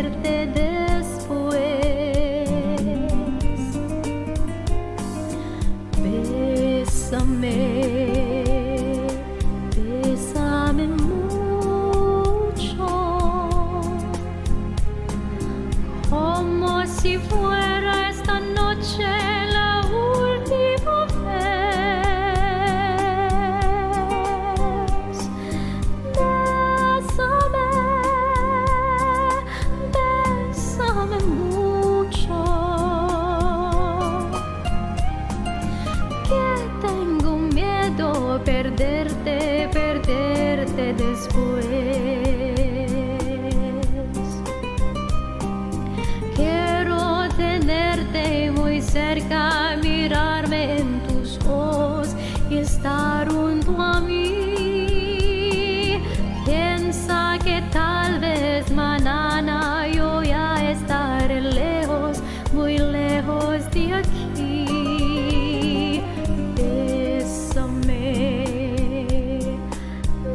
perderte después. Bésame, bésame mucho, como si fuera esta noche la última vez. Bésame, bésame mucho, que tengo miedo perderte, perderte después. Quiero tenerte muy cerca, mirarme en tus ojos y estar junto a mí. Piensa que tal vez mañana yo ya estaré lejos, muy lejos de aquí. Bésame,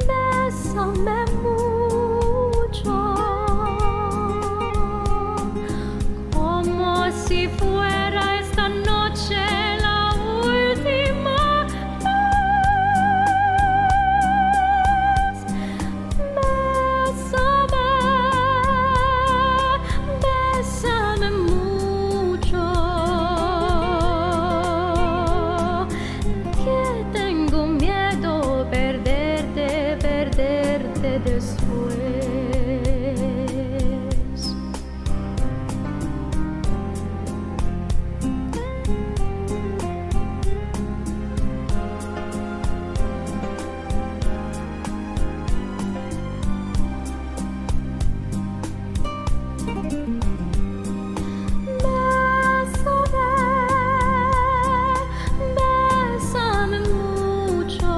bésame mucho, como si fuera esta noche la última vez. Bésame, bésame mucho, que tengo miedo perderte, perderte después. Bésame, bésame mucho,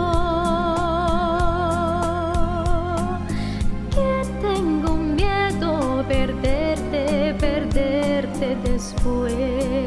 que tengo miedo perderte, perderte después.